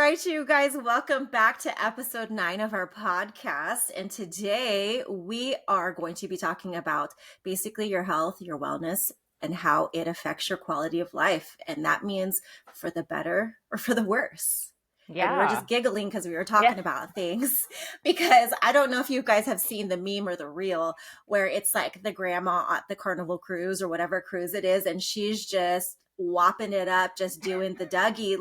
right, you guys, welcome back to episode 9 of our podcast. And today we are going to be talking about basically your health, your wellness, and how it affects your quality of life. And that means for the better or for the worse. And we were Yeah. just giggling because we were Yeah. talking about things because I don't know if you guys have seen the meme or the reel where it's like the grandma at the Carnival cruise or whatever cruise it is, and she's just whopping it up, just doing the Dougie.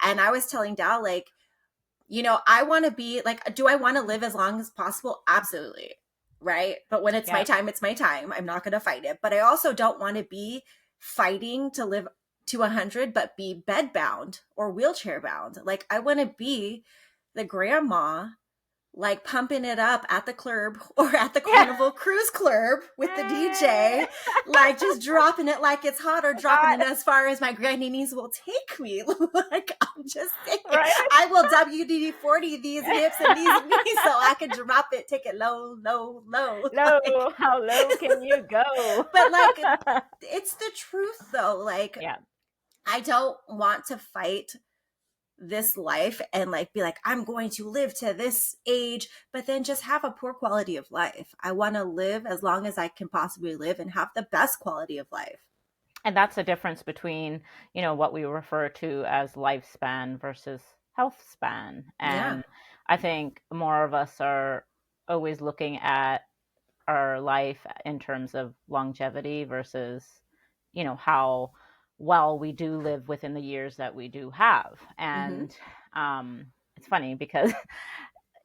And I was telling Dal, I want to be like, do I want to live as long as possible? Absolutely. Right. But when it's my Yeah. time, it's my time. I'm not going to fight it. But I also don't want to be fighting to live to 100, but be bedbound or wheelchair bound. Like, I want to be the grandma, like pumping it up at the club or at the Carnival Cruise Club with the DJ, like just dropping it like it's hot or dropping it as far as my grandniece will take me. Like, I'm just saying, Right. I will WD-40 these hips and these knees so I can drop it, take it low, low, low. Low. How low can you go? But like, it's the truth though. Like, Yeah. I don't want to fight this life and like be like, I'm going to live to this age, but then just have a poor quality of life. I want to live as long as I can possibly live and have the best quality of life. And that's the difference between, what we refer to as lifespan versus health span. Yeah. And I think more of us are always looking at our life in terms of longevity versus, how well we do live within the years that we do have. And it's funny because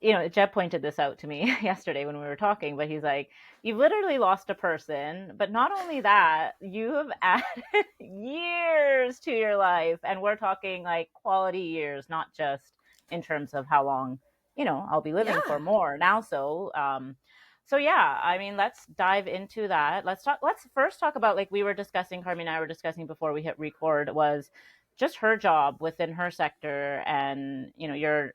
Jeb pointed this out to me yesterday when we were talking, but he's like, you've literally lost a person, but not only that, you have added years to your life. And we're talking like quality years, not just in terms of how long, I'll be living for more now. So yeah, I mean, let's dive into that. Let's first talk about, like we were discussing, Carmie and I were discussing before we hit record, was just her job within her sector. And, your,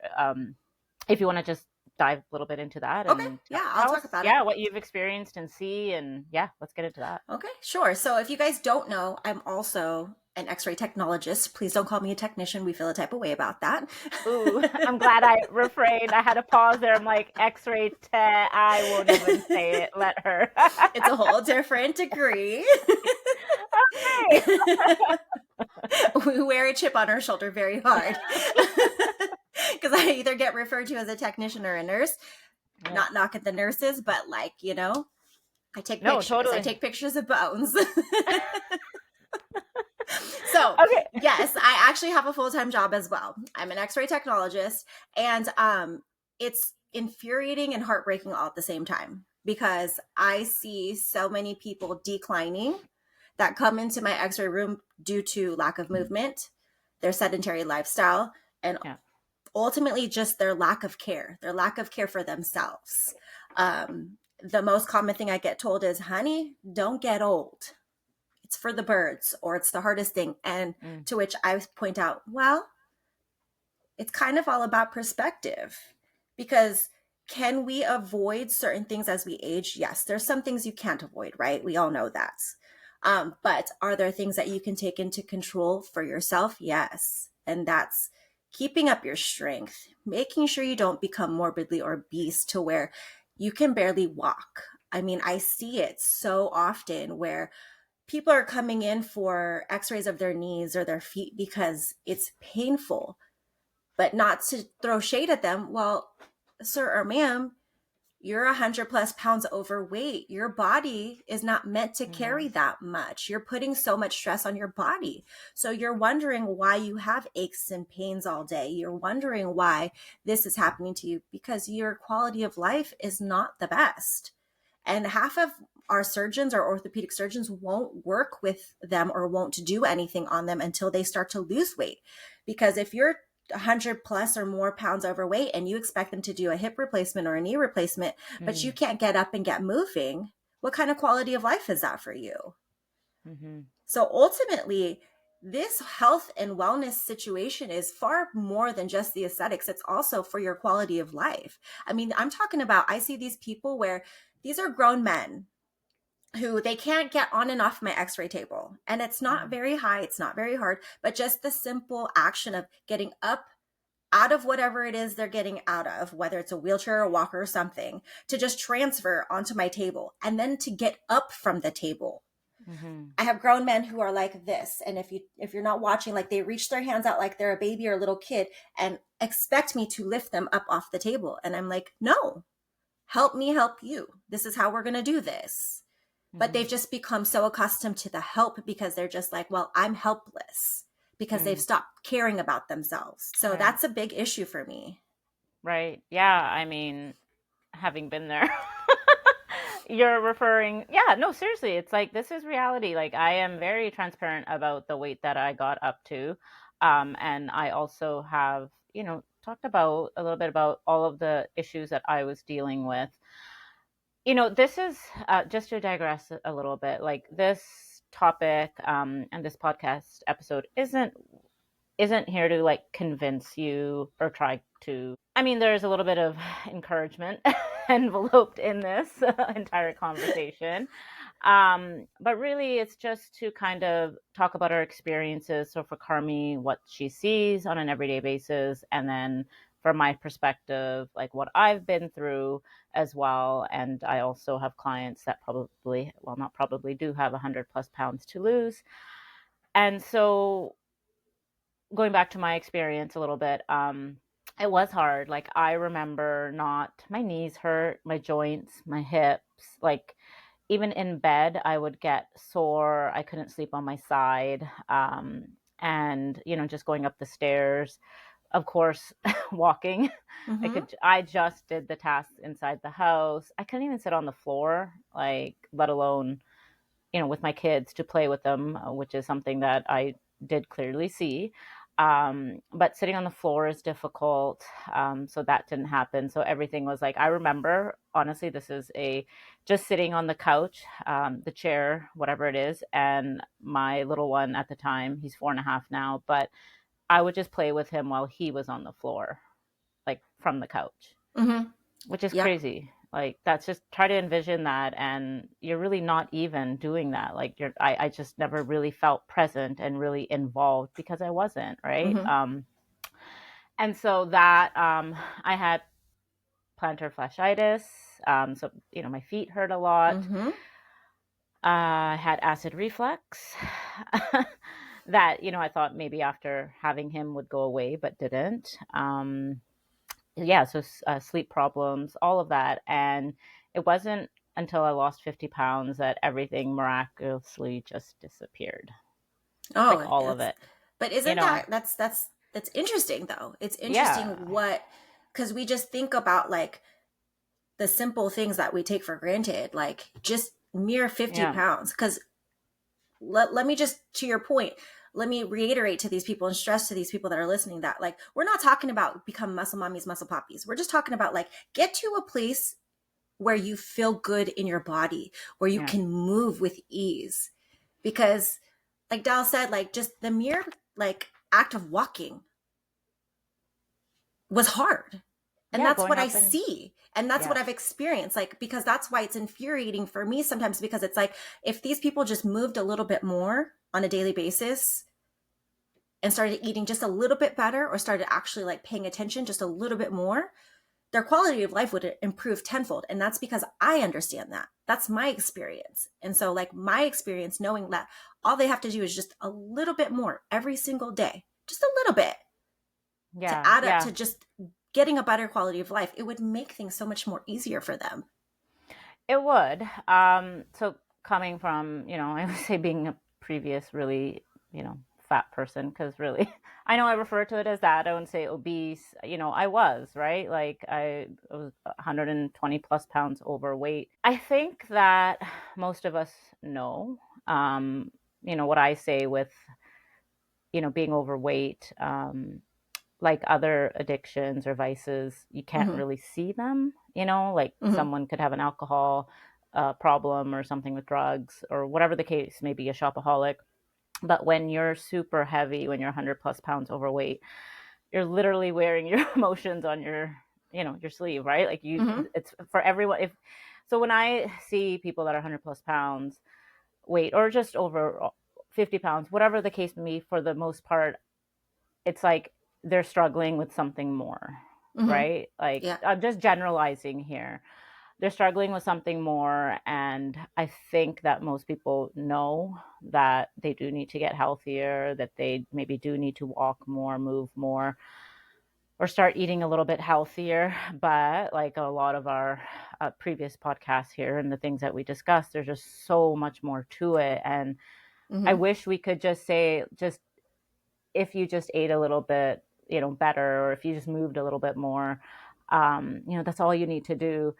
if you want to just dive a little bit into that. Okay. And Yeah, I'll talk about it. Yeah, what you've experienced and see. And yeah, let's get into that. Okay, sure. So if you guys don't know, I'm also an X-ray technologist. Please don't call me a technician. We feel a type of way about that. Ooh, I'm glad I refrained. I had a pause there. I'm like, X-ray tech. I won't even say it. Let her. It's a whole different degree. Okay. We wear a chip on our shoulder very hard. Because I either get referred to as a technician or a nurse. Yeah. Not knocking the nurses, but like, I take pictures. Totally. I take pictures of bones. So, okay. Yes, I actually have a full-time job as well. I'm an X-ray technologist, and it's infuriating and heartbreaking all at the same time because I see so many people declining that come into my X-ray room due to lack of movement, their sedentary lifestyle, and ultimately just their lack of care for themselves. The most common thing I get told is, honey, don't get old. It's for the birds, or it's the hardest thing. And to which I point out, well, it's kind of all about perspective, because can we avoid certain things as we age? Yes, there's some things you can't avoid, right? We all know that. But are there things that you can take into control for yourself? Yes. And that's keeping up your strength, making sure you don't become morbidly obese to where you can barely walk. I mean, I see it so often where people are coming in for x-rays of their knees or their feet because it's painful, but not to throw shade at them. Well, sir or ma'am, you're 100 plus pounds overweight. Your body is not meant to carry that much. You're putting so much stress on your body. So you're wondering why you have aches and pains all day. You're wondering why this is happening to you because your quality of life is not the best. And half of our surgeons, our orthopedic surgeons, won't work with them or won't do anything on them until they start to lose weight. Because if you're 100 plus or more pounds overweight and you expect them to do a hip replacement or a knee replacement, but you can't get up and get moving, what kind of quality of life is that for you? So ultimately, this health and wellness situation is far more than just the aesthetics. It's also for your quality of life. I mean, I'm talking about, I see these people where these are grown men who they can't get on and off my x-ray table. And it's not very high. It's not very hard, but just the simple action of getting up out of whatever it is they're getting out of, whether it's a wheelchair, a walker, or something, to just transfer onto my table and then to get up from the table. Mm-hmm. I have grown men who are like this, and if you're not watching, like they reach their hands out like they're a baby or a little kid and expect me to lift them up off the table, and I'm like, no, help me help you. This is how we're going to do this. But Mm-hmm. they've just become so accustomed to the help because they're just like, well, I'm helpless, because they've Mm. stopped caring about themselves. So Right. that's a big issue for me. Right. Yeah. I mean, having been there, you're referring, yeah, no, seriously, it's like this is reality. Like I am very transparent about the weight that I got up to. And I also have, talked about a little bit about all of the issues that I was dealing with. This is just to digress a little bit, like this topic and this podcast episode isn't here to like convince you or try to. I mean, there's a little bit of encouragement enveloped in this entire conversation. But really, it's just to kind of talk about our experiences. So for Carmi, what she sees on an everyday basis, and then from my perspective, like what I've been through as well. And I also have clients that probably, well, not probably, do have 100 plus pounds to lose. And so going back to my experience a little bit, it was hard. Like I remember not my knees hurt, my joints, my hips, like even in bed I would get sore. I couldn't sleep on my side. And just going up the stairs, of course, walking. Mm-hmm. I just did the tasks inside the house. I couldn't even sit on the floor, like let alone with my kids to play with them, which is something that I did clearly see. But sitting on the floor is difficult. So that didn't happen. So everything was like, I remember, honestly, this is just sitting on the couch, the chair, whatever it is. And my little one at the time, he's 4.5 now, but I would just play with him while he was on the floor, like from the couch, Mm-hmm. which is Yep. crazy. Like that's just try to envision that, and you're really not even doing that. Like I just never really felt present and really involved because I wasn't, right. Mm-hmm. And so that I had plantar fasciitis. So my feet hurt a lot. Mm-hmm. I had acid reflux. That I thought maybe after having him would go away, but didn't. Yeah, so sleep problems, all of that. And it wasn't until I lost 50 pounds that everything miraculously just disappeared. Like Oh, all of that's, it, but you isn't know? that's interesting though. It's interesting Yeah, what, because we just think about like the simple things that we take for granted, like just mere 50 yeah, pounds. Because let me just, to your point, let me reiterate to these people and stress to these people that are listening that like we're not talking about become muscle mommies, muscle poppies. We're just talking about like get to a place where you feel good in your body, where you yeah, can move with ease. Because like Dal said, like just the mere like act of walking was hard. And yeah, that's going what I up and see. And that's what yeah, I've experienced. Like, because that's why it's infuriating for me sometimes, because it's like, if these people just moved a little bit more on a daily basis and started eating just a little bit better, or started actually like paying attention just a little bit more, their quality of life would improve tenfold. And that's because I understand that. That's my experience. And so, like, my experience knowing that all they have to do is just a little bit more every single day, just a little bit, to yeah, add up yeah. to just getting a better quality of life, it would make things so much more easier for them. It would. So coming from, I would say being a previous really, fat person, because really, I know I refer to it as that. I wouldn't say obese. I was, right? Like I was 120 plus pounds overweight. I think that most of us know, what I say with, being overweight, like other addictions or vices, you can't Mm-hmm. really see them, like Mm-hmm. someone could have an alcohol problem or something with drugs or whatever the case may be, a shopaholic. But when you're super heavy, when you're 100 plus pounds overweight, you're literally wearing your emotions on your sleeve, right? Like Mm-hmm. it's for everyone. So when I see people that are 100 plus pounds weight or just over 50 pounds, whatever the case may be, for the most part, it's like they're struggling with something more, Mm-hmm. right? Like, Yeah. I'm just generalizing here. They're struggling with something more, and I think that most people know that they do need to get healthier, that they maybe do need to walk more, move more, or start eating a little bit healthier. But like a lot of our previous podcasts here and the things that we discussed, there's just so much more to it. And I Mm-hmm. wish we could just say, just if you just ate a little bit, better, or if you just moved a little bit more, that's all you need to do.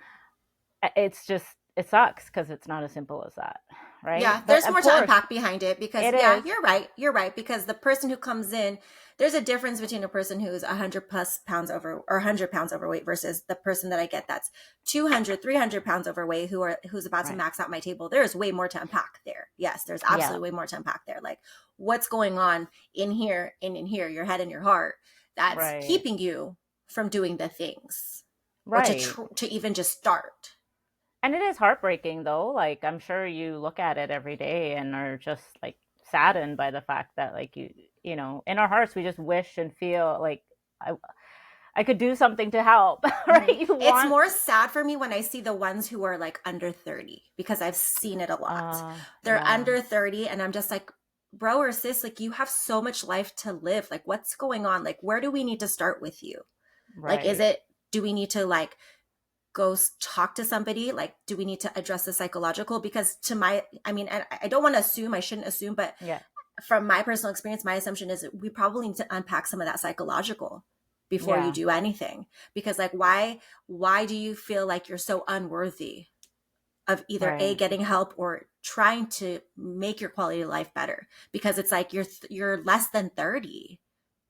It's just, it sucks because it's not as simple as that, right? Yeah, But there's of more to course, unpack behind it because, it yeah, is. you're right. You're right. Because the person who comes in, there's a difference between a person who's 100 plus pounds over or 100 pounds overweight versus the person that I get that's 200, 300 pounds overweight who's about to Right. max out my table. There's way more to unpack there. Yes, there's Yeah. absolutely way more to unpack there. Like what's going on in here and in here, your head and your heart, that's Right. keeping you from doing the things or Right. to even just start. And it is heartbreaking though. Like, I'm sure you look at it every day and are just like saddened by the fact that, like, in our hearts we just wish and feel like I I could do something to help, Mhm. right? You It's want more sad for me when I see the ones who are like under 30 because I've seen it a lot. They're yeah, under 30 and I'm just like, bro or sis, like you have so much life to live. Like what's going on? Like where do we need to start with you? Like right. do we need to like go talk to somebody? Like do we need to address the psychological? Because I mean, I don't want to assume, I shouldn't assume, but Yeah, from my personal experience, my assumption is that we probably need to unpack some of that psychological before you yeah, do anything. Because like why do you feel like you're so unworthy of either A, right, getting help or trying to make your quality of life better? Because it's like you're less than 30.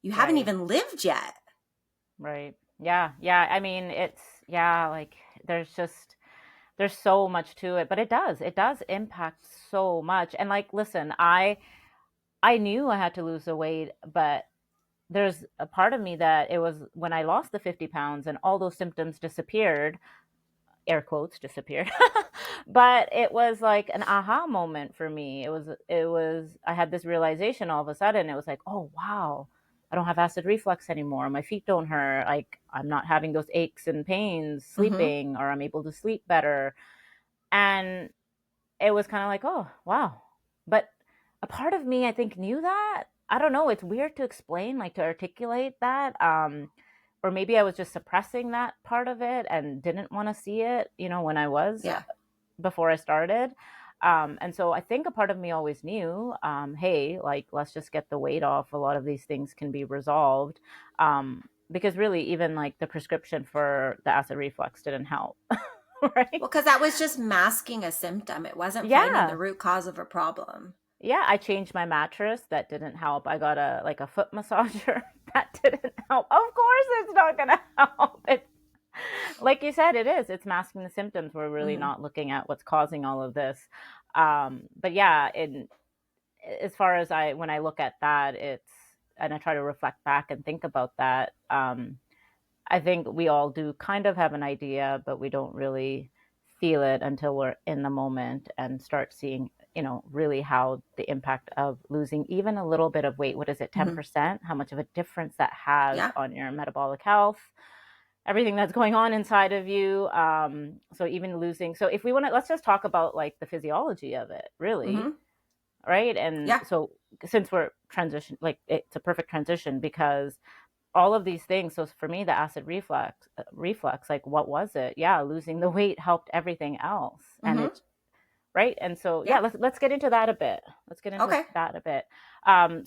You haven't right, even lived yet. right. Yeah, yeah. I mean, yeah, like, there's so much to it, but it does impact so much. And like, listen, I knew I had to lose the weight, but there's a part of me that it was when I lost the 50 pounds and all those symptoms disappeared, air quotes disappeared. But it was like an aha moment for me. It was I had this realization all of a sudden. It was like, oh wow, I don't have acid reflux anymore. My feet don't hurt. Like, I'm not having those aches and pains Mm-hmm. sleeping, or I'm able to sleep better. And it was kind of like, oh wow. But a part of me, I think, knew that. I don't know, it's weird to explain, like, to articulate that. Or maybe I was just suppressing that part of it and didn't want to see it, when I was, Yeah. before I started. And so I think a part of me always knew, hey, like, let's just get the weight off. A lot of these things can be resolved. Because really, even like the prescription for the acid reflux didn't help. Right. Well, because that was just masking a symptom. It wasn't finding the Yeah. root cause of a problem. Yeah, I changed my mattress. That didn't help. I got a foot massager. That didn't help. Of course, it's not gonna help. It's like you said, it is. It's masking the symptoms. We're really Mm-hmm. not looking at what's causing all of this. But yeah, as far as when I look at that, and I try to reflect back and think about that. I think we all do kind of have an idea, but we don't really feel it until we're in the moment and start seeing, really how the impact of losing even a little bit of weight, what is it, Mm-hmm. 10%, how much of a difference that has Yeah. on your metabolic health, everything that's going on inside of you. So even losing, so if we want to, let's just talk about like the physiology of it, really, Mm-hmm. right? And Yeah. so since we're transition, like, it's a perfect transition because all of these things. So for me, the acid reflux, like, what was it? Yeah, losing the weight helped everything else, and Mm-hmm. it's right. And so yeah, Yeah. let's get into that a bit. Let's get into Okay. that a bit.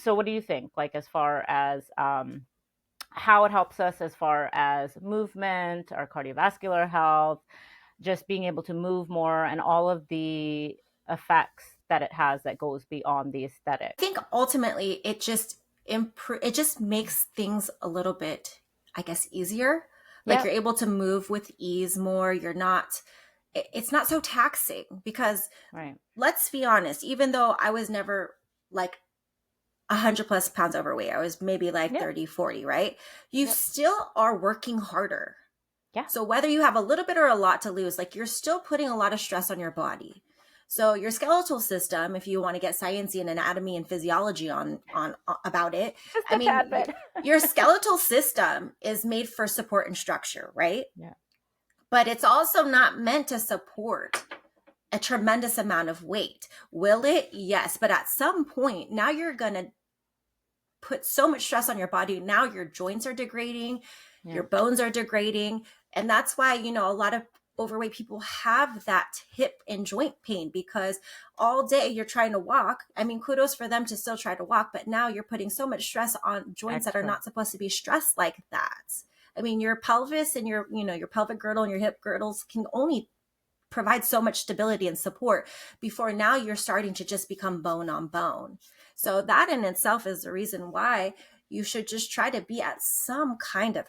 So what do you think, like, as far as how it helps us as far as movement, our cardiovascular health, just being able to move more, and all of the effects that it has that goes beyond the I think aesthetics? ultimately it just makes things a little bit, I guess, easier. Like Yep. you're able to move with ease more. It's not so taxing because Right. let's be honest, even though I was never like 100 plus pounds overweight, I was maybe like Yep. 30, 40, right? You Yep. still are working harder. Yeah. So whether you have a little bit or a lot to lose, like you're still putting a lot of stress on your body. So your skeletal system, if you want to get sciencey and anatomy and physiology on about it, Just I a mean, tad bit. your skeletal system is made for support and structure, right? Yeah. But it's also not meant to support a tremendous amount of weight. Will it? Yes. But at some point, now you're going to put so much stress on your body. Now your joints are degrading, Yeah. your bones are degrading. And that's why, you know, a lot of overweight people have that hip and joint pain, because all day you're trying to walk. I mean, kudos for them to still try to walk, but now you're putting so much stress on joints that are Extra. not supposed to be stressed like that. I mean, your pelvis and your, you know, your pelvic girdle and your hip girdles can only provide so much stability and support before now you're starting to just become bone on bone. So that in itself is the reason why you should just try to be at some kind of,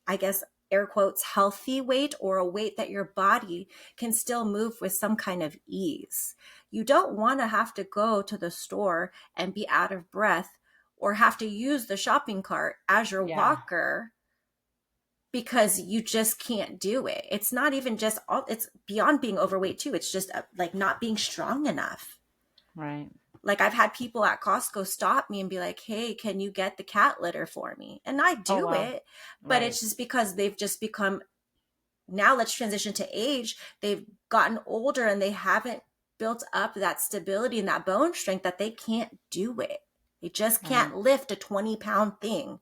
I guess, air quotes, healthy weight, or a weight that your body can still move with some kind of ease. You don't want to have to go to the store and be out of breath or have to use the shopping cart as your Yeah. walker because you just can't do it. It's not even just all, it's beyond being overweight too. It's just like not being strong enough. Right. Like I've had people at Costco stop me and be like, "Hey, can you get the cat litter for me?" And I Oh, do wow. it, but Right. it's just because they've just become, now let's transition to age. They've gotten older and they haven't built up that stability and that bone strength that they can't do it. They just Right. can't lift a 20-pound thing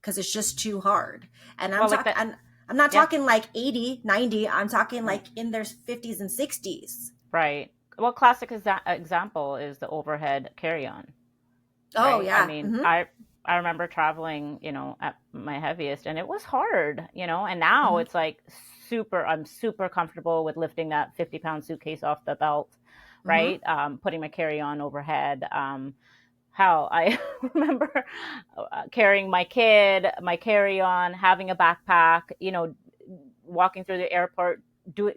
because it's just too hard. And I'm Well, like talking, that. I'm not Yeah. talking like 80, 90. I'm talking Right. like in their 50s and 60s. Right. Well, classic example is the overhead carry-on, Oh right? I yeah. mean, Mm-hmm. I remember traveling, at my heaviest, and it was hard, and now Mm-hmm. it's like I'm super comfortable with lifting that 50-pound suitcase off the belt, Mm-hmm. right? Putting my carry-on overhead. Hell, I remember carrying my kid, my carry-on, having a backpack, walking through the airport,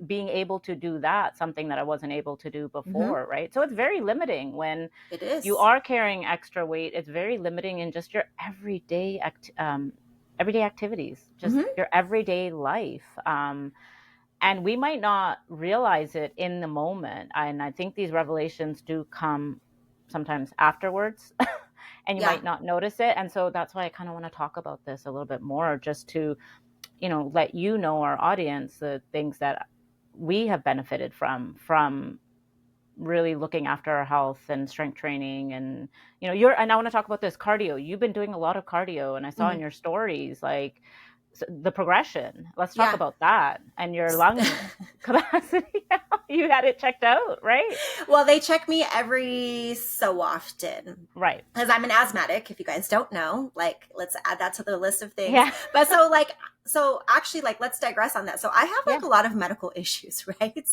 being able to do that, something that I wasn't able to do Mm-hmm. before, right? So it's very limiting when It you is. are carrying extra weight. It's very limiting in just your everyday activities, just Mm-hmm. your everyday life. And we might not realize it in the moment. And I think these revelations do come sometimes afterwards, and you Yeah. might not notice it. And so that's why I kind of want to talk about this a little bit more, just to, let our audience, the things that we have benefited from really looking after our health and strength training. And and I want to talk about this cardio. You've been doing a lot of cardio, and I saw in Mm-hmm. your stories, like, the progression. Let's talk Yeah. about that, and your lung capacity. You had it checked out, right? Well, they check me every so often Right. because I'm an asthmatic. If you guys don't know, like, let's add that to the list of things. Yeah. But so, like, so actually, like, let's digress on that. So I have Yeah. like a lot of medical issues, right?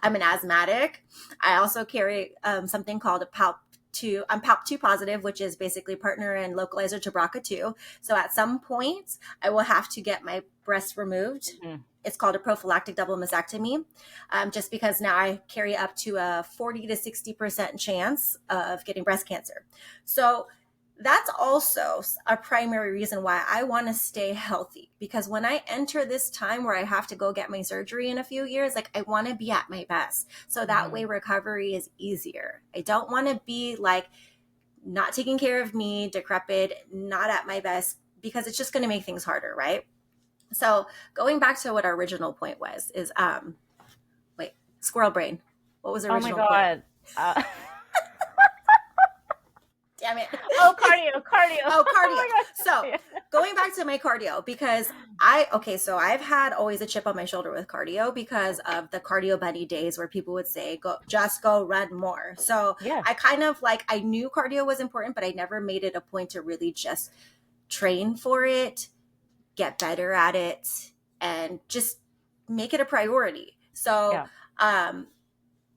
I'm an asthmatic. I also carry something called a PALP 2. I'm PALP 2 positive, which is basically partner and localizer to BRCA2. So at some point, I will have to get my breast removed. Mhm. It's called a prophylactic double mastectomy, just because now I carry up to a 40 to 60% chance of getting breast cancer. So that's also a primary reason why I want to stay healthy, because when I enter this time where I have to go get my surgery in a few years, like, I want to be at my best. So that way Mhm. recovery is easier. I don't want to be like not taking care of me, decrepit, not at my best, because it's just going to make things harder, right? So going back to what our original point was, is wait, squirrel brain. What was the Oh my original point? God. Uh, Damn it. oh, cardio, cardio. Oh, Oh cardio. my So God. going back to my cardio, because okay, so I've had always a chip on my shoulder with cardio because of the cardio bunny days where people would say, go run more. So Yeah. I kind of like, I knew cardio was important, but I never made it a point to really just train for it, get better at it, and just make it a priority. So, Yeah. um,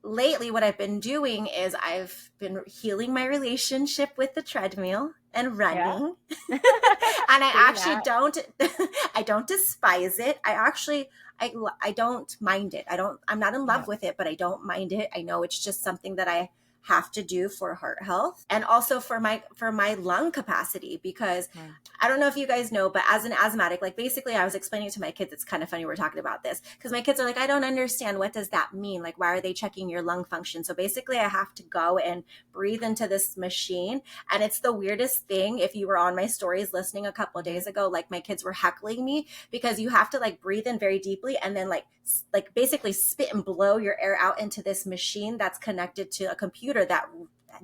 lately what I've been doing is I've been healing my relationship with the treadmill and Yeah. running. And I See actually that? don't I don't despise it. I don't mind it. I'm not in love Yeah. with it, but I don't mind it. I know it's just something that I have to do for heart health and also for my lung capacity, because Right. I don't know if you guys know, but as an asthmatic, like basically I was explaining to my kids, it's kind of funny we're talking about this because my kids are like, I don't understand. What does that mean? Like, why are they checking your lung function? So basically I have to go and breathe into this machine. And it's the weirdest thing. If you were on my stories listening a couple of days ago, like my kids were heckling me because you have to like breathe in very deeply and then like basically spit and blow your air out into this machine that's connected to a computer that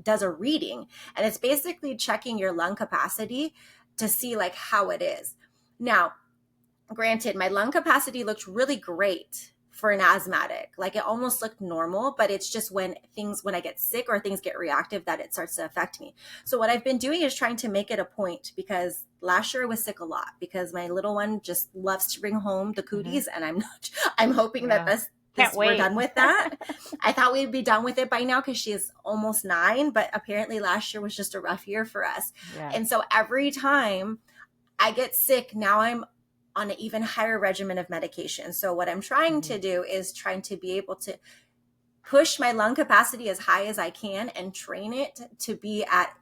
does a reading. And it's basically checking your lung capacity to see like how it is. Now, granted, my lung capacity looked really great for an asthmatic. Like it almost looked normal, but it's just when I get sick or things get reactive that it starts to affect me. So what I've been doing is trying to make it a point, because last year I was sick a lot because my little one just loves to bring home the cooties, and I'm hoping that Yeah. Can't we're wait. done with that. I thought we'd be done with it by now because she is almost 9, but apparently last year was just a rough year for us. Yeah. And so every time I get sick, now I'm on an even higher regimen of medication. So what I'm trying to do is trying to be able to push my lung capacity as high as I can and train it to be at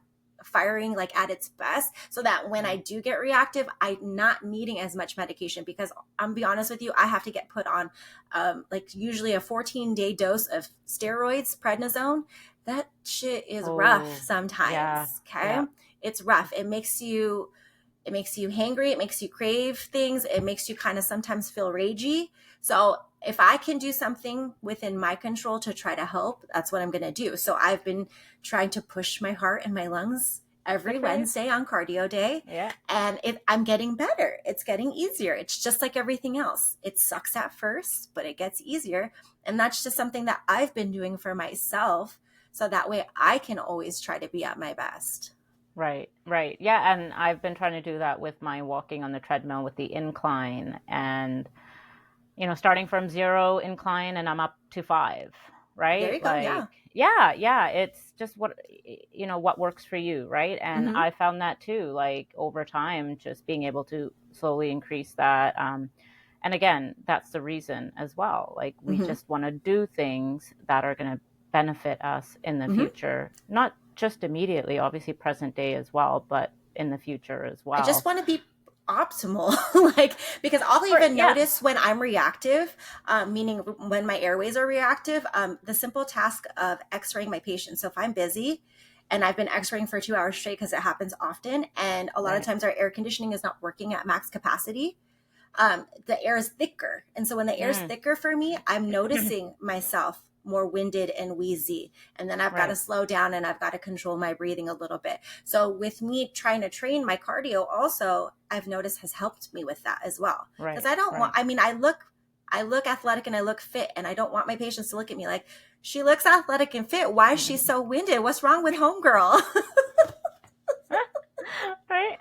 firing like at its best, so that when I do get reactive, I'm not needing as much medication. Because I'm be honest with you, I have to get put on like usually a 14-day dose of steroids, prednisone. That shit is rough sometimes. Yeah. Okay. Yeah. It's rough. It makes you hangry. It makes you crave things. It makes you kind of sometimes feel ragey. So if I can do something within my control to try to help, that's what I'm going to do. So I've been trying to push my heart and my lungs every Wednesday on cardio day. Yeah. And I'm getting better. It's getting easier. It's just like everything else. It sucks at first, but it gets easier. And that's just something that I've been doing for myself. So that way I can always try to be at my best. Right, right. Yeah, and I've been trying to do that with my walking on the treadmill with the incline, and starting from 0 incline and I'm up to 5, There right? you go. Yeah. Like, yeah, it's just what works for you, right? And Mm-hmm. I found that too, like over time, just being able to slowly increase that. And again, that's the reason as well. Like we Mm-hmm. just want to do things that are going to benefit us in the Mm-hmm. future, not just immediately, obviously present day as well, but in the future as I just well. want to be optimal. Like, because I'll even Yeah. notice when I'm reactive, meaning when my airways are reactive, the simple task of x-raying my patient. So if I'm busy and I've been x-raying for 2 hours straight, because it happens often, and a lot of Right. times our air conditioning is not working at max capacity, the air is thicker. And so when the air is Mm. thicker for me, I'm noticing myself more winded and wheezy. And then I've got to Right. slow down and I've got to control my breathing a little bit. So with me trying to train my cardio also, I've noticed has helped me with that as well. Because Right. I don't Right. want, I mean, I look athletic and I look fit, and I don't want my patients to look at me like, she looks athletic and fit. Why is she so winded? What's wrong with homegirl? Right.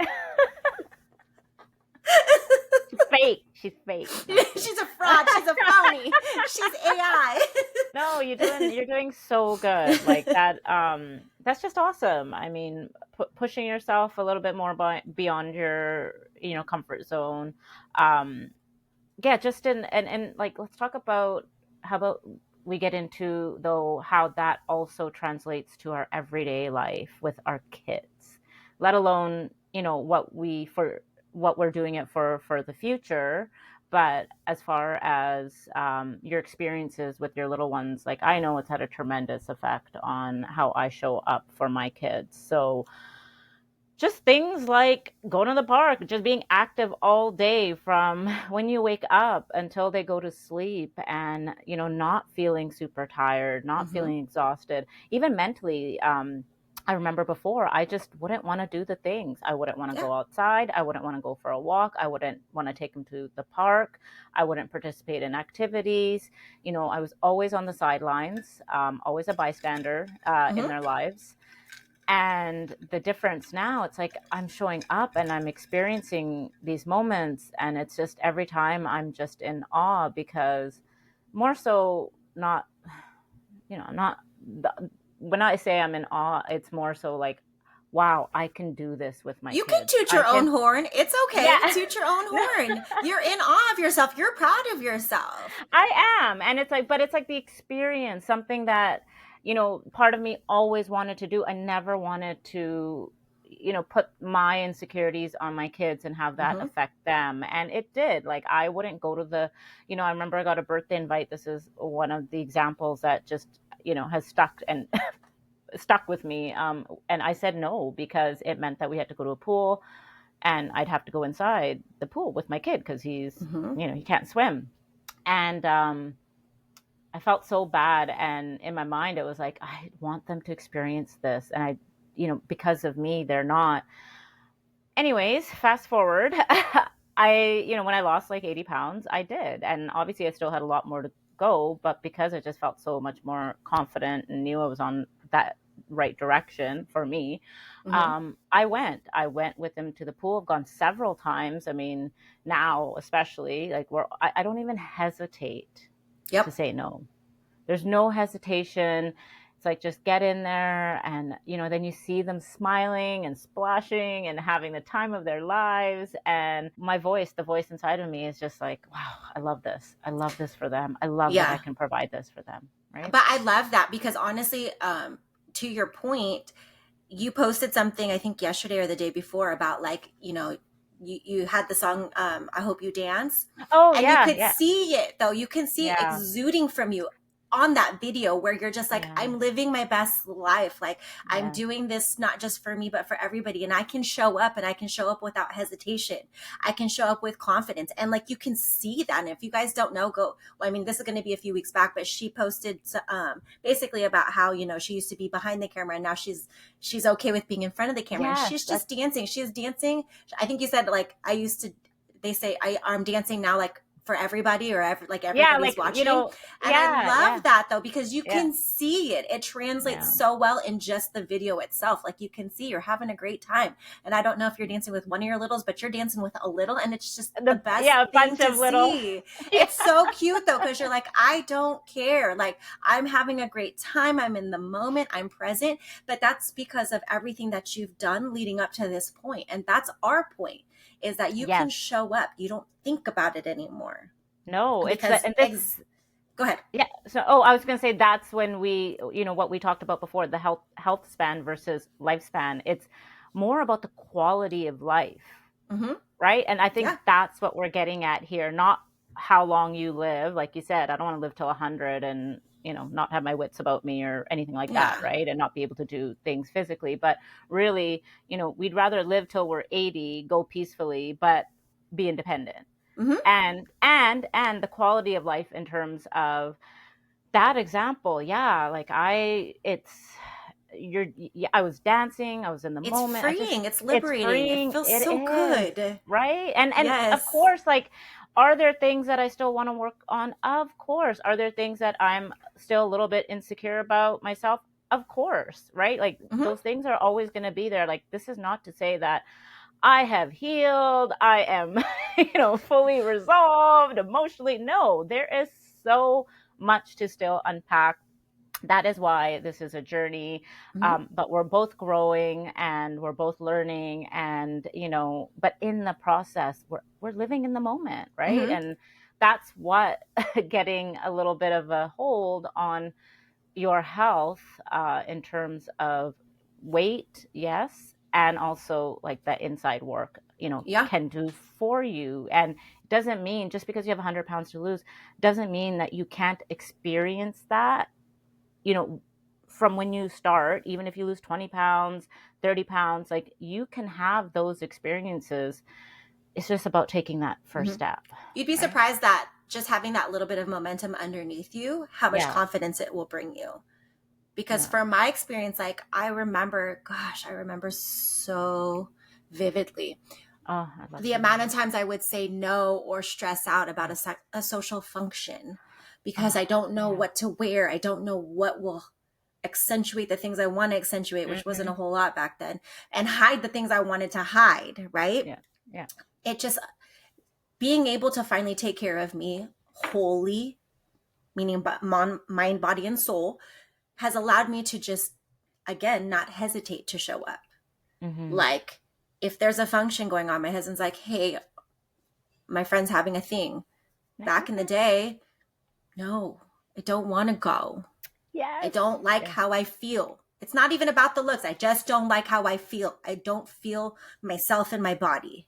Fake. She's fake. She's a fraud. She's a phony. She's AI. No, you're doing so good. Like that. That's just awesome. I mean, pushing yourself a little bit more beyond your comfort zone. Yeah, just and like let's talk about how about we get into though how that also translates to our everyday life with our kids, let alone what we're doing it for the future. But as far as your experiences with your little ones, like I know it's had a tremendous effect on how I show up for my kids. So just things like going to the park, just being active all day from when you wake up until they go to sleep, and not feeling super tired, not Mm-hmm. feeling exhausted, even mentally. I remember before I just wouldn't want to do the things. I wouldn't want to Yeah. go outside. I wouldn't want to go for a walk. I wouldn't want to take them to the park. I wouldn't participate in activities. I was always on the sidelines, always a bystander in Mm-hmm. their lives. And the difference now, it's like I'm showing up and I'm experiencing these moments, and it's just every time I'm just in awe, because more so not, not when I say I'm in awe, it's more so like, wow, I can do this with my You can kids. toot I your own can, horn. It's okay to yeah. toot your own No. horn. You're in awe of yourself. You're proud of yourself. I am. And it's like, but it's like the experience, something that, part of me always wanted to do. I never wanted to, put my insecurities on my kids and have that Mm-hmm. affect them. And it did. Like, I wouldn't go to I remember I got a birthday invite. This is one of the examples that just, has stuck and stuck with me. And I said no because it meant that we had to go to a pool and I'd have to go inside the pool with my kid because Mm-hmm. he can't swim. And I felt so bad. And in my mind, it was like, I want them to experience this. And because of me, they're not. Anyways, fast forward. When I lost like 80 pounds, I did. And obviously, I still had a lot more to go. But because I just felt so much more confident and knew I was on that right direction for me, Mm-hmm. I went. I went with him to the pool. I've gone several times. I mean, now, especially, like, I don't even hesitate to Yep. say no. There's no hesitation. It's like just get in there and then you see them smiling and splashing and having the time of their lives, and the voice inside of me is just like, wow, I love this. I love this for them. I love that I Yeah. can provide this for them, right? But I love that because honestly, to your point, you posted something I think yesterday or the day before about like, you had the song I Hope You Dance, Oh and you yeah, could yeah, see it though. You can see it yeah, exuding from you on that video where you're just like, yeah, I'm living my best life. Like I'm yeah, doing this not just for me, but for everybody. And I can show up, and I can show up without hesitation. I can show up with confidence. And like you can see that. And if you guys don't know, go, well, I mean, this is going to be a few weeks back, but she posted basically about how, she used to be behind the camera and now she's okay with being in front of the camera, and yes, she's that's just dancing. She's dancing. I think you said like they say I'm dancing now like for everybody, or like yeah, everybody's like watching. And I yeah, yeah, love that though, because you yeah, can see it translates yeah, so well in just the video itself. Like you can see you're having a great time, and I don't know if you're dancing with one of your littles, but you're dancing with a little, and it's just the best a thing bunch to of little see. yeah, It's so cute though, because you're like, I don't care, like I'm having a great time, I'm in the moment, I'm present. But that's because of everything that you've done leading up to this point, and that's our point, is that you can yes. show up, you don't think about it anymore. No, it's that, Because and this. go ahead. Yeah. So, oh, I was going to say that's when what we talked about before, the health span versus lifespan. It's more about the quality of life, Mm-hmm. right? And I think Yeah. that's what we're getting at here, not how long you live. Like you said, I don't want to live till 100 and, not have my wits about me or anything like that, Yeah. right? And not be able to do things physically, but really, we'd rather live till we're 80, go peacefully, but be independent. Mm-hmm. And the quality of life in terms of that example, yeah, like I was dancing, I was in the It's moment. freeing. It's It's liberating. It freeing. feels It so is, good. right? And of Yes. course, like, are there things that I still want to work on? Of course. Are there things that I'm still a little bit insecure about myself? Of course, right? Like, Mm-hmm. those things are always going to be there. Like, this is not to say that I have healed, I am, fully resolved emotionally. No, there is so much to still unpack. That is why this is a journey. Mm-hmm. But we're both growing and we're both learning, and but in the process, we're living in the moment, right? Mm-hmm. And that's what getting a little bit of a hold on your health, in terms of weight, yes, and also like the inside work, Yeah. can do for you. And it doesn't mean just because you have 100 pounds to lose, doesn't mean that you can't experience that, you know, from when you start. Even if you lose 20 pounds, 30 pounds, like, you can have those experiences. It's just about taking that first Mm-hmm. step, You'd be right? surprised that just having that little bit of momentum underneath you, how much Yeah, confidence it will bring you. Because yeah. from my experience, like I remember so vividly Oh, I love the to hear amount of that. times I would say no or stress out about a social function because I Oh, don't know yeah. what to wear. I don't know what will accentuate the things I want to accentuate, which wasn't a Hmm. whole lot back then, and hide the things I wanted to hide, right? Yeah, yeah. It just, being able to finally take care of me wholly, meaning mind, body, and soul, has allowed me to just, again, not hesitate to show up. Hmm. Like, if there's a function going on, my husband's like, hey, my friend's having a thing. Back in the day, no, I don't want to go. I Yes. don't like Yeah. how I feel. It's not even about the looks. I just don't like how I feel. I don't feel myself in my body.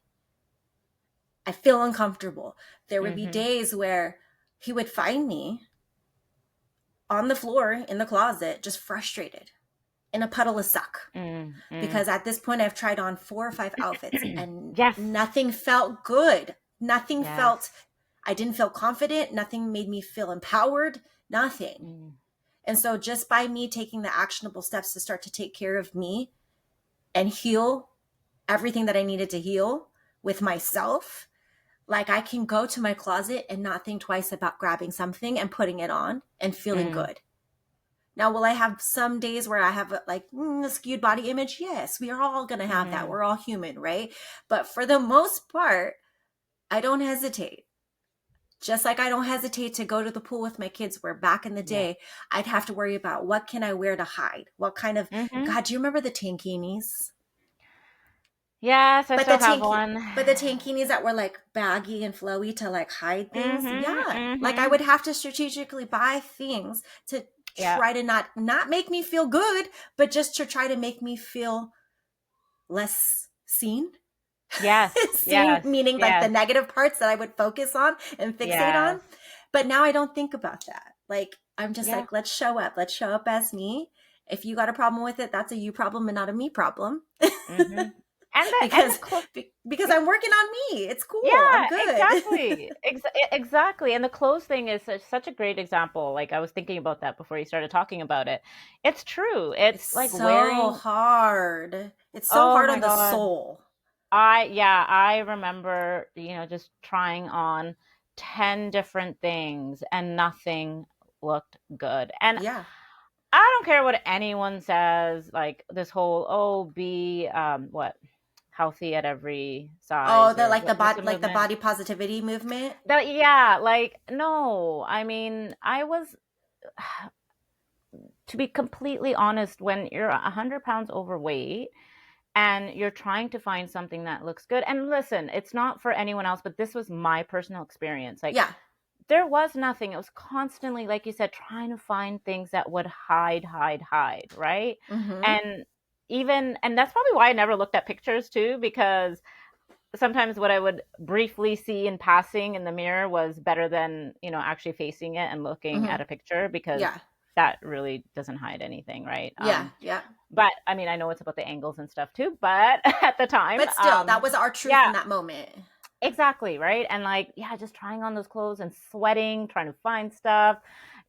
I feel uncomfortable. There would be Mm-hmm. days where he would find me on the floor in the closet, just frustrated in a puddle of suck. Mm-hmm. Because at this point, I've tried on 4 or 5 outfits and Yes. nothing felt good. Nothing Yes. felt, I didn't feel confident. Nothing made me feel empowered. Nothing. Mm. And so, just by me taking the actionable steps to start to take care of me and heal everything that I needed to heal with myself, like I can go to my closet and not think twice about grabbing something and putting it on and feeling Mm. good. Now, will I have some days where I have a skewed body image? Yes, we are all going to have that. Mm-hmm. We're all human, right? But for the most part, I don't hesitate. Just like I don't hesitate to go to the pool with my kids, where back in the Yeah. day, I'd have to worry about what can I wear to hide? What kind of, Mm-hmm. God, do you remember the tankinis? Yes, I But the still have tanky, one. but the tankinis that were like baggy and flowy to like hide things. Mm-hmm. Yeah. Like I Mm-hmm. would have to strategically buy things to Yeah. try to not make me feel good, but just to try to make me feel less seen. Yes. Seen Yes. meaning like the Yes. negative parts that I would focus on and fixate Yes. on. But now I don't think about that. Like I'm just Yeah. like, let's show up. Let's show up as me. If you got a problem with it, that's a you problem and not a me problem. Mm-hmm. And the because close. because I'm working on me. It's cool. I'm Yeah, good. exactly. Exactly. And the clothes thing is such a great example. Like I was thinking about that before you started talking about it. It's true. It's It's like so wearing, hard. It's so oh hard my on the God. soul. I remember, just trying on 10 different things and nothing looked good. And Yeah. I don't care what anyone says, like this whole, oh, be what, healthy at every Oh, size, the or like the what's body the like the movement? body positivity movement. That, yeah, like no. I mean, I was, to be completely honest, when you're 100 pounds overweight and you're trying to find something that looks good, and listen, it's not for anyone else, but this was my personal experience. Like Yeah. there was nothing. It was constantly, like you said, trying to find things that would hide, right? Mm-hmm. And and that's probably why I never looked at pictures too, because sometimes what I would briefly see in passing in the mirror was better than, actually facing it and looking Mm-hmm. at a picture, because Yeah. that really doesn't hide anything, right? Yeah. Yeah. But I mean, I know it's about the angles and stuff too, but at the time, But still, that was our truth yeah, in that moment. exactly, right? And like, yeah, just trying on those clothes and sweating, trying to find stuff,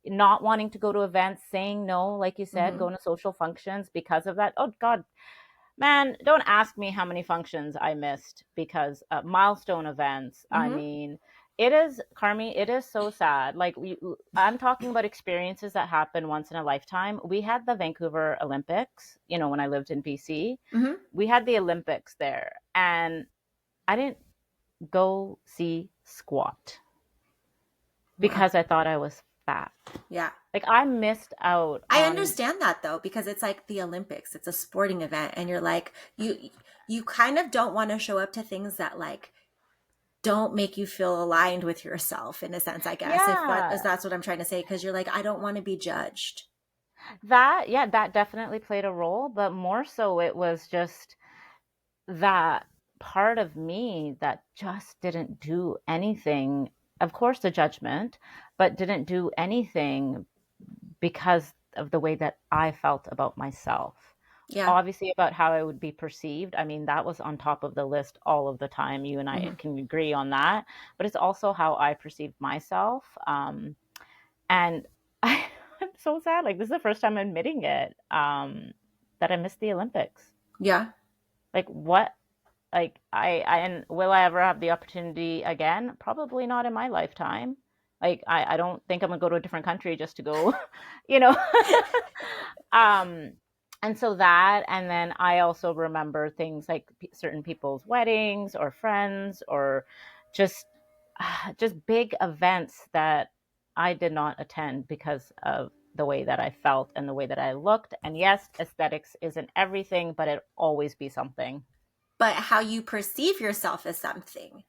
not wanting to go to events, saying no, like you said, Mm-hmm. going to social functions because of that. Oh God, man, don't ask me how many functions I missed because milestone events. I Mm-hmm. mean, it is, Carmi, it is so sad. Like I'm talking about experiences that happen once in a lifetime. We had the Vancouver Olympics, when I lived in BC. Mm-hmm. We had the Olympics there, and I didn't go see squat Wow. because I thought I was fat. Yeah. Like I missed out I on. understand that though, because it's like the Olympics. It's a sporting event, and you're like you kind of don't want to show up to things that like don't make you feel aligned with yourself in a sense, I guess. If Yeah, that's what I'm trying to say, because you're like, I don't want to be judged. that definitely played a role, but more so it was just that part of me that just didn't do anything. Of course, the judgment, but didn't do anything because of the way that I felt about myself. Yeah. Obviously, about how I would be perceived. I mean, that was on top of the list all of the time. You and I Mm-hmm. can agree on that. But it's also how I perceived myself. And I'm so sad. Like, this is the first time I'm admitting it, that I missed the Olympics. Yeah. Like, what? Like, and will I ever have the opportunity again? Probably not in my lifetime. Like, I don't think I'm gonna go to a different country just to go, you know. um, and so that, and then I also remember things like certain people's weddings or friends, or just just big events that I did not attend because of the way that I felt and the way that I looked. And yes, aesthetics isn't everything, but it always be something. But how you perceive yourself as something.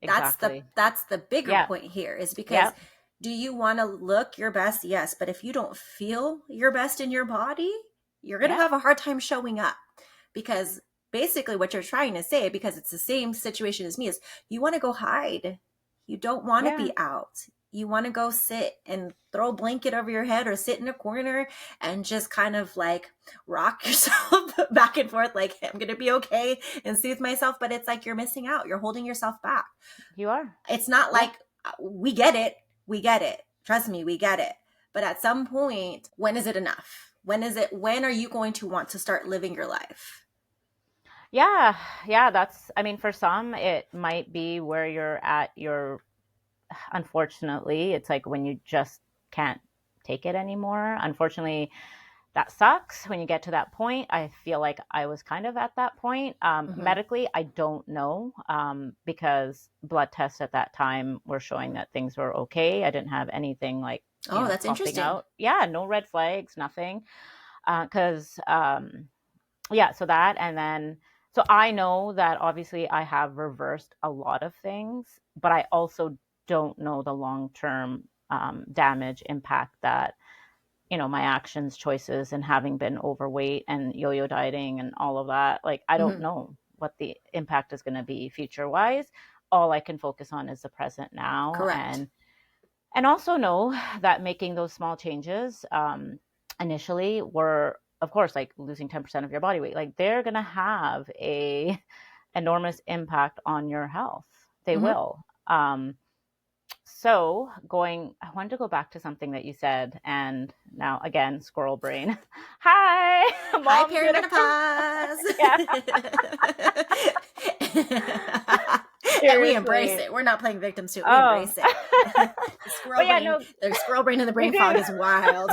That's the Exactly. that's the bigger Yeah. point here, is because Yep. Do you want to look your best? Yes. But if you don't feel your best in your body, you're going to Yeah. have a hard time showing up, because basically what you're trying to say, because it's the same situation as me, is you want to go hide. You don't want to Yeah. be out. You want to go sit and throw a blanket over your head or sit in a corner and just kind of like rock yourself back and forth, like, I'm going to be okay, and soothe myself. But it's like you're missing out. You're holding yourself back. You are. It's not Yeah. like we get it. We get it. Trust me, we get it. But at some point, when is it enough? When are you going to want to start living your life? Yeah. Yeah. I mean, for some, it might be where you're at your, unfortunately, it's like when you just can't take it anymore. Unfortunately, that sucks when you get to that point. I feel like I was kind of at that point. Mm-hmm. Medically, I don't know, because blood tests at that time were showing that things were okay. I didn't have anything like, Oh, that's popping interesting. out. Yeah, no red flags, nothing. Because, yeah, so that, and then, so I know that obviously I have reversed a lot of things, but I also don't know the long term damage impact that my actions, choices, and having been overweight and yo-yo dieting and all of that, like, I don't Mm-hmm. know what the impact is going to be future wise. All I can focus on is the present now, Correct. and also know that making those small changes, initially, were, of course, like losing 10% of your body weight, like they're going to have a enormous impact on your health. They Mm-hmm. will. I wanted to go back to something that you said, and now again, squirrel brain. Hi, Hi, mom's in her. perimenopause. Yeah, And we embrace seriously. it. We're not playing victims to it. We Oh, embrace it. but yeah, no, The squirrel brain and the we brain fog do. is wild.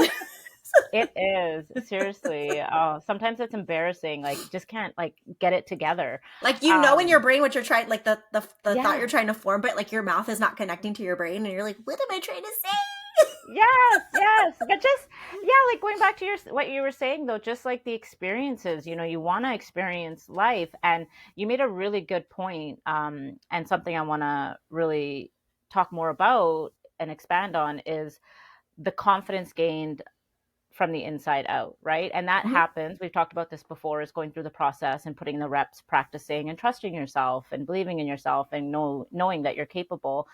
It is, seriously. Oh, sometimes it's embarrassing. Like, just can't like get it together. Like, in your Um, brain what you're trying, like the thought you're yeah. trying to form, but like your mouth is not connecting to your brain, and you're like, what am I trying to say? Yes, yes. But just, yeah, like going back to what you were saying though, just like the experiences, you want to experience life. And you made a really good point, and something I want to really talk more about and expand on is the confidence gained from the inside out, right? And that Mm-hmm. happens. We've talked about this before, is going through the process and putting the reps, practicing and trusting yourself and believing in yourself and knowing that you're capable.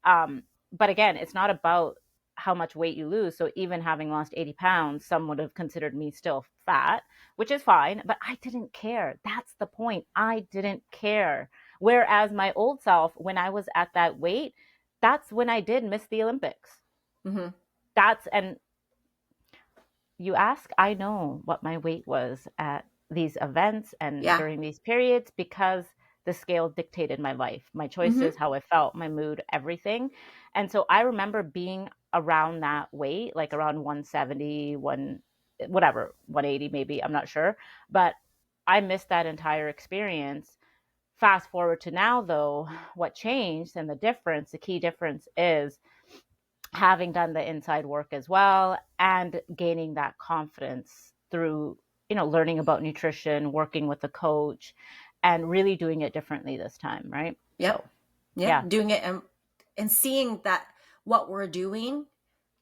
But again, it's not about how much weight you lose. So even having lost 80 pounds, some would have considered me still fat, which is fine, but I didn't care. That's the point. I didn't care. Whereas my old self, when I was at that weight, that's when I did miss the Olympics. Mm-hmm. And you ask, I know what my weight was at these events and Yeah. during these periods, because the scale dictated my life, my Mm-hmm. choices, how I felt, my mood, everything. And so I remember being around that weight, like around 170, whatever, 180 maybe, I'm not sure. But I missed that entire experience. Fast forward to now, though, what changed, and the key difference is having done the inside work as well and gaining that confidence through learning about nutrition, working with a coach, and really doing it differently this time, right? Yep. So Yeah. yeah. Doing it, and seeing that what we're doing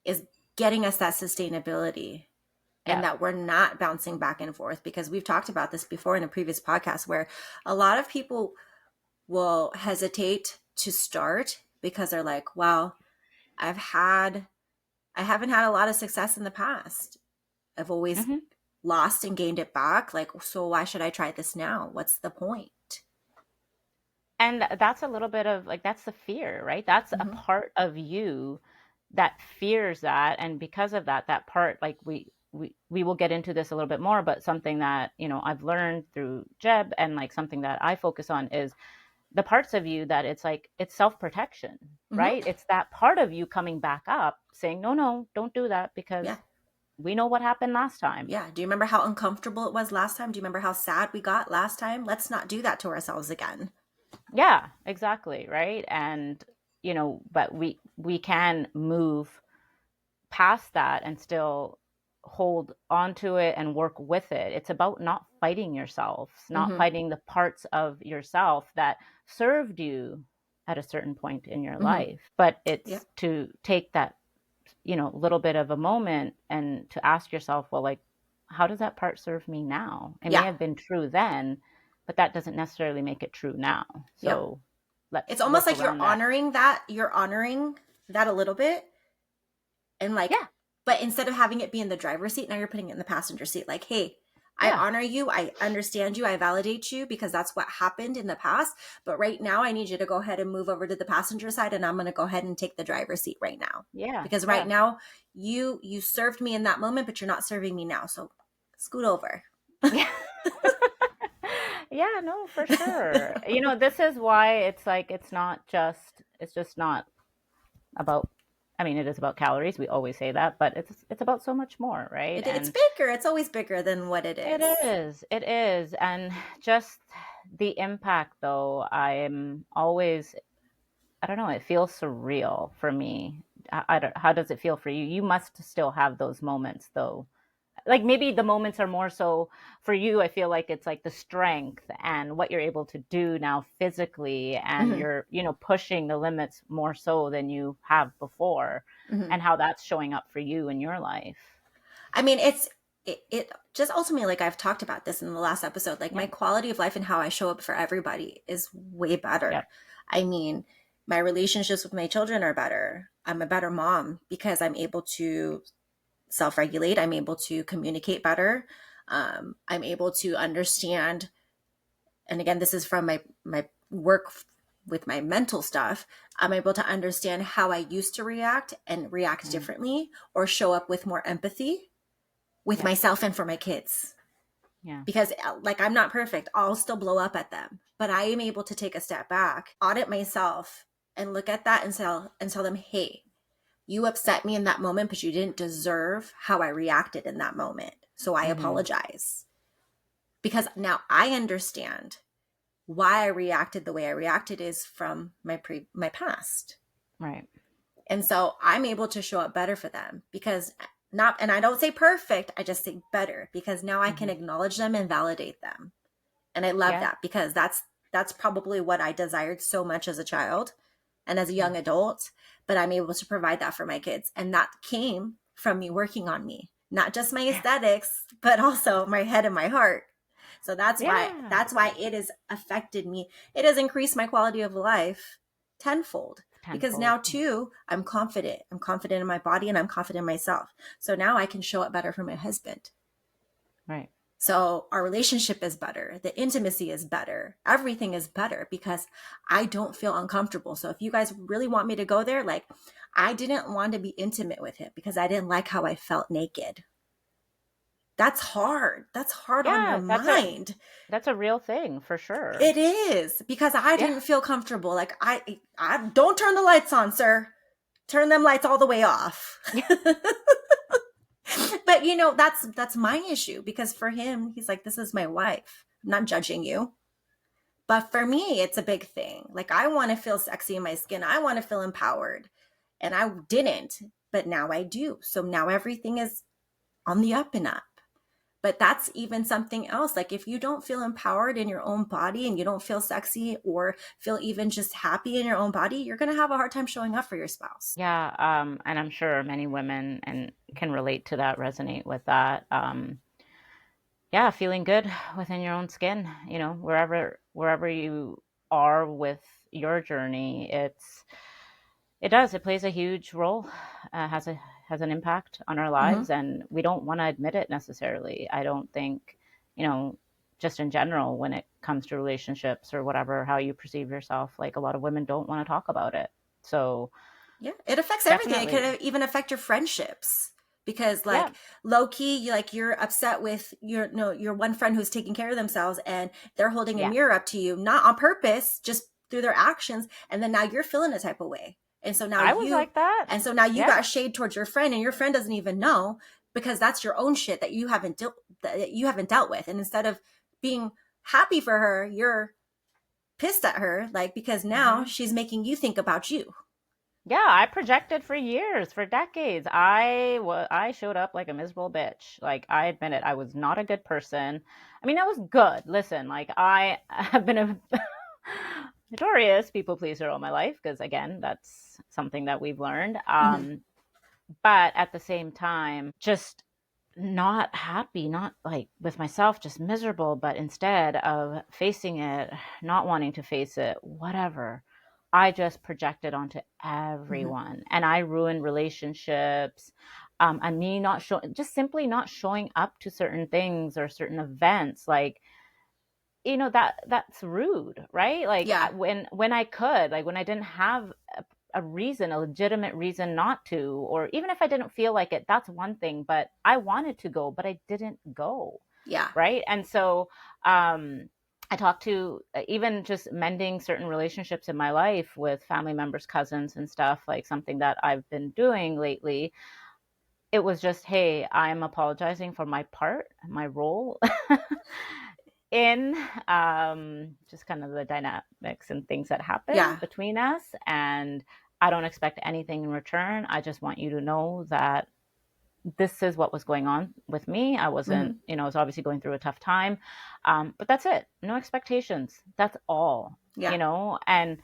is getting us that sustainability, and Yeah. that we're not bouncing back and forth, because we've talked about this before in a previous podcast, where a lot of people will hesitate to start because they're like, well, I've had I haven't had a lot of success in the past. I've always Hmm. lost and gained it back. Like, so why should I try this now? What's the point? And that's a little bit of like, that's the fear, right? That's a Mm-hmm. part of you that fears that. And because of that, that part, like we will get into this a little bit more, but something that, I've learned through Jeb, and like something that I focus on, is the parts of you that it's like, it's self-protection, Mm-hmm. right? It's that part of you coming back up saying, no, no, don't do that, because Yeah. we know what happened last time. Yeah. Do you remember how uncomfortable it was last time? Do you remember how sad we got last time? Let's not do that to ourselves again. Yeah, exactly, right? And but we can move past that and still hold onto it and work with it. It's about not fighting yourself, not Mm-hmm. fighting the parts of yourself that served you at a certain point in your Hmm. life. But Yeah. it's to take that, little bit of a moment and to ask yourself, well, like, how does that part serve me now? It may Yeah. have been true then, but that doesn't necessarily make it true now. Yep. So let's It's almost work like you're around that. honoring that. You're honoring that a little bit. And like, Yeah. but instead of having it be in the driver's seat, now you're putting it in the passenger seat. Like, hey, I Yeah. honor you. I understand you. I validate you because that's what happened in the past. But right now, I need you to go ahead and move over to the passenger side, and I'm going to go ahead and take the driver's seat right now. Yeah. Because right Yeah. now, you served me in that moment, but you're not serving me now. So scoot over. Yeah. Yeah, no, for sure. This is why it's like it's just not about, I mean, it is about calories. We always say that, but it's about so much more, right? It's And bigger. It's always bigger than what it it is. is. It is. And just the impact though, I'm always, I don't know, it feels surreal for me. I don't, how does it feel for you? You must still have those moments though, like maybe the moments are more so for you. I feel like it's like the strength and what you're able to do now physically, and Hmm. you're pushing the limits more so than you have before, Hmm. and how that's showing up for you in your life. I mean, it just ultimately, like I've talked about this in the last episode, like my Yep. quality of life and how I show up for everybody is way better. Yep. I mean, my relationships with my children are better. I'm a better mom because I'm able to self regulate. I'm able to communicate better. I'm able to understand. And again, this is from my work with my mental stuff. I'm able to understand how I used to react and react Mm. differently or show up with more empathy with Yep. myself and for my kids. Yeah. Because, like, I'm not perfect. I'll still blow up at them. But I am able to take a step back, audit myself, and look at that and tell them, hey, you upset me in that moment, but you didn't deserve how I reacted in that moment. So I Mm-hmm. apologize. Because now I understand why I reacted the way I reacted is from my past. Right. And so I'm able to show up better for them because not, and I don't say perfect, I just say better because now I can Mm-hmm. acknowledge them and validate them. And I love Yeah. that because that's probably what I desired so much as a child and as a young Yeah. adult, but I'm able to provide that for my kids. And that came from me working on me, not just my Yeah. aesthetics, but also my head and my heart. So Yeah. that's why it has affected me. It has increased my quality of life tenfold because Tenfold. now too I'm confident. I'm confident in my body and I'm confident in myself. So now I can show up better for my husband. Right. So our relationship is better. The intimacy is better. Everything is better because I don't feel uncomfortable. So if you guys really want me to go there, like I didn't want to be intimate with him because I didn't like how I felt naked. That's hard. That's hard on your Yeah. mind. That's a real thing for sure. It is because I Yeah. didn't feel comfortable. Like I don't turn the lights on, sir. Turn them lights all the way off. Yeah. But that's my issue because for him, he's like, this is my wife. I'm not judging you. But for me, it's a big thing. Like I want to feel sexy in my skin. I want to feel empowered. And I didn't, but now I do. So now everything is on the up and up. But that's even something else. Like if you don't feel empowered in your own body and you don't feel sexy or feel even just happy in your own body, you're going to have a hard time showing up for your spouse. Yeah, and I'm sure many women and can relate to that, resonate with that. Yeah, feeling good within your own skin, wherever you are with your journey, it plays a huge role, has an impact on our Mm-hmm. lives, and we don't want to admit it necessarily. I don't think, you know, just in general when it comes to relationships or whatever, how you perceive yourself, like a lot of women don't want to talk about it. So Yeah, it affects everything. It definitely, could even affect your friendships because, like, yeah, low key, you're upset with your no your one friend who's taking care of themselves, and they're holding a yeah. mirror up to you, not on purpose, just through their actions, and then now you're feeling a type of way, I was like that. and so now you Yeah. got shade towards your friend, and your friend doesn't even know because that's your own shit that you haven't dealt with, and instead of being happy for her, you're pissed at her, like because now Hmm. she's making you think about you. Yeah, I projected for years, for decades. I showed up like a miserable bitch. Like I admit it, I was not a good person. I mean, I was good. Listen, like I have been a notorious people pleaser all my life because, again, that's something that we've learned. Hmm. But at the same time, just not happy, not like with myself, just miserable. But instead of facing it, not wanting to face it, whatever, I just projected onto Hmm. everyone and I ruined relationships. And me not showing, just simply not showing up to certain things or certain events. Like, that's rude, right? Like Yeah. when I could, like when I didn't have a reason, a legitimate reason not to, or even if I didn't feel like it, that's one thing, but I wanted to go, but I didn't go, Yeah. right? And so I talked to even just mending certain relationships in my life with family members, cousins, and stuff, like something that I've been doing lately. It was just, hey, I'm apologizing for my part, my role in just kind of the dynamics and things that happen Yeah. between us. And I don't expect anything in return. I just want you to know that this is what was going on with me. I wasn't, Hmm. I was obviously going through a tough time. But that's it. No expectations. That's all, Yeah. and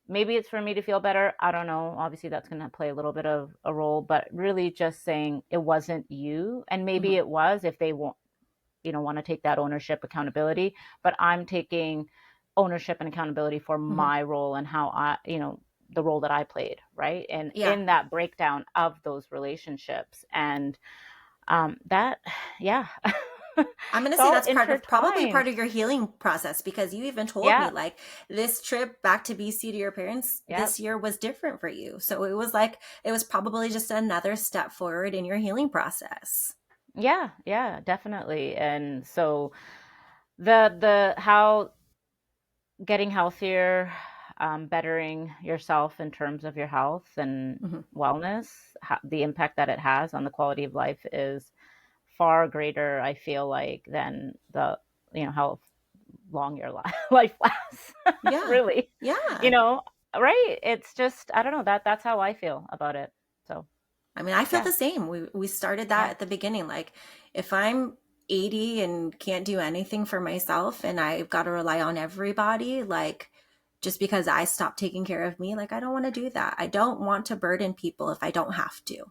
maybe it's for me to feel better. I don't know. Obviously, that's going to play a little bit of a role, but really just saying it wasn't you. And maybe Hmm. it was if they won't, want to take that ownership, accountability, but I'm taking ownership and accountability for Hmm. my role and how the role that I played, right? And Yeah. in that breakdown of those relationships. And that, yeah, I'm going to it's say all that's probably intertwined. part of your healing process, because you even told me Yeah. like this trip back to BC to your parents Yeah. this year was different for you. So it was like it was probably just another step forward in your healing process. Yeah. Yeah, definitely. And so the how getting healthier, bettering yourself in terms of your health and Hmm. wellness, the impact that it has on the quality of life is far greater, I feel like, than the, how long your life lasts, Yeah. really, you Yeah. know, right? It's just, I don't know, that's how I feel about it. So, I mean, I feel yeah, the same. We started that yeah, at the beginning. Like, if I'm 80 and can't do anything for myself and I've got to rely on everybody, like just because I stopped taking care of me, like I don't want to do that. I don't want to burden people if I don't have to.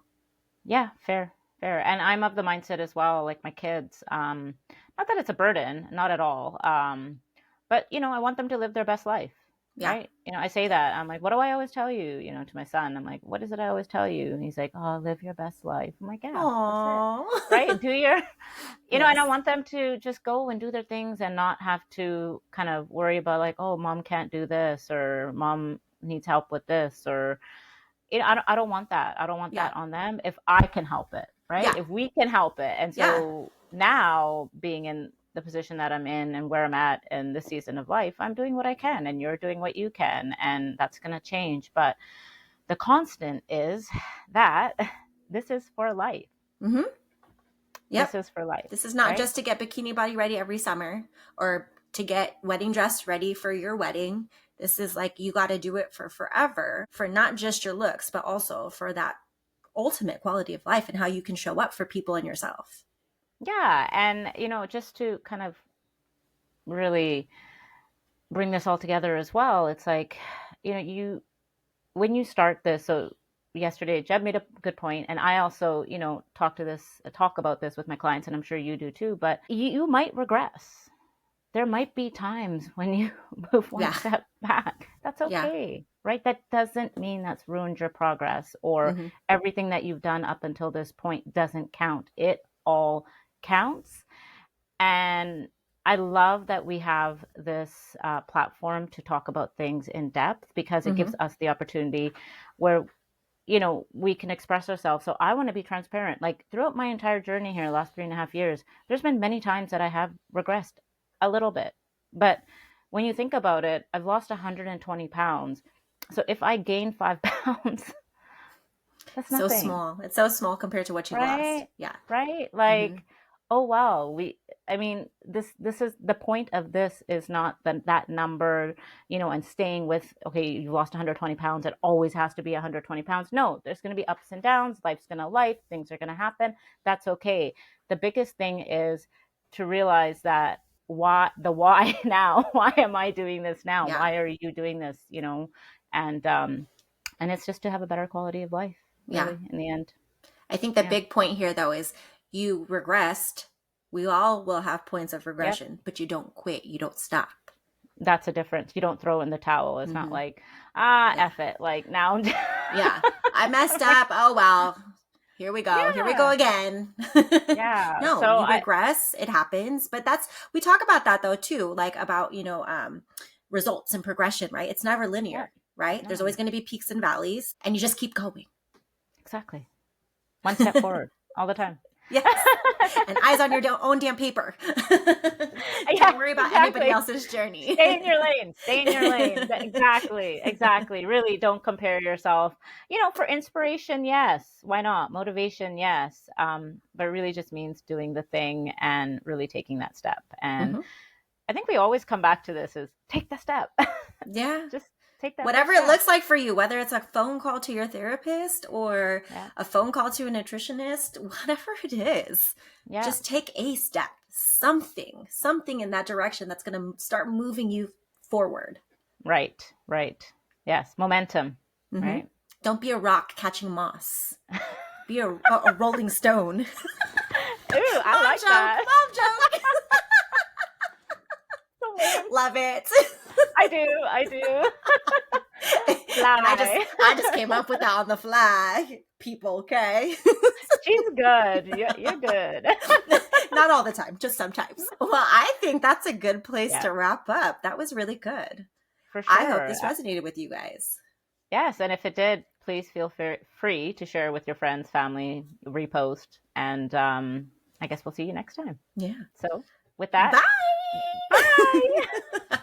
yeah, fair, fair. And I'm of the mindset as well, like my kids, not that it's a burden, not at all. But I want them to live their best life, Yeah. right? I say that. I'm like, what do I always tell you, to my son? I'm like, what is it I always tell you? And he's like, oh, live your best life. I'm like, yeah, that's it. Right? Aww. Do your, I don't Yes. want them to just go and do their things and not have to kind of worry about like, oh, mom can't do this or mom needs help with this or I don't want that. I don't want Yeah. that on them if I can help it, right? Yeah. If we can help it. And Yeah. so now being in the position that I'm in and where I'm at in this season of life, I'm doing what I can and you're doing what you can and that's going to change. But the constant is that this is for life. Mm-hmm. This Yep. is for life, This is not right? just to get bikini body ready every summer or to get wedding dress ready for your wedding. This is like you got to do it for forever, for not just your looks, but also for that ultimate quality of life and how you can show up for people and yourself. Yeah. And, just to kind of really bring this all together as well, it's like, when you start this, so yesterday Jeb made a good point, and I also, talk about this with my clients, and I'm sure you do too. But you might regress. There might be times when you move one Yeah. step back. That's Yeah. okay, right? That doesn't mean that's ruined your progress or Hmm. everything that you've done up until this point doesn't count. It all counts. And I love that we have this platform to talk about things in depth because it gives Hmm. us the opportunity where we can express ourselves. So I want to be transparent. Like throughout my entire journey here, the last 3.5 years, there's been many times that I have regressed a little bit. But when you think about it, I've lost 120 pounds. So if I gain 5 pounds, that's So nothing. small. It's so small compared to what you lost. Right? Yeah. Right? Hmm. Like, oh wow, I mean, this is the point of this is not that number, and staying with, okay, you lost 120 pounds, it always has to be 120 pounds. No, there's going to be ups and downs, life's going to life, things are going to happen. That's okay. The biggest thing is to realize that why now? Why am I doing this now? Yeah. Why are you doing this? And it's just to have a better quality of life, Yeah. really, in the end. I think the Yeah. big point here, though, is you regressed. We all will have points of Yep. regression, but you don't quit. You don't stop. That's a difference. You don't throw in the towel. It's not Mm-hmm. like, Yeah. F it. Like now. Yeah. I messed up. Oh, well. Here we go. Here we go Yeah. again. Yeah. No, So you regress. It happens. But we talk about that though, too, like about, results and progression, right? It's never yeah, linear, right? There's no, always going to be peaks and valleys, and you just keep going. exactly. One step forward all the time. Yes. And eyes on your own damn paper. Yeah, Don't worry about anybody exactly. else's journey. Stay in your lane. Stay in your lane. Exactly. Exactly. Really don't compare yourself. For inspiration, yes. Why not? Motivation, yes. But it really just means doing the thing and really taking that step. And Mhm. I think we always come back to this is take the step. Yeah. Just take that Whatever first it step. looks like for you, whether it's a phone call to your therapist or Yeah. a phone call to a nutritionist, whatever it is, Yeah. just take a step, something in that direction that's going to start moving you forward. Right. Right. Yes. Momentum. Mm-hmm. Right. Don't be a rock catching moss. Be a rolling stone. Ooh, I like that. Mom joke. So lame. Love it. I do. And I Fly. just came up with that on the fly, people. Okay. She's good. You're good. Not all the time, just sometimes. Well, I think that's a good place Yeah, to wrap up. That was really good. for I hope sure. this resonated with you guys. Yes, and if it did, please feel free to share with your friends, family, repost, and I guess we'll see you next time. Yeah. So, with that, Bye. bye.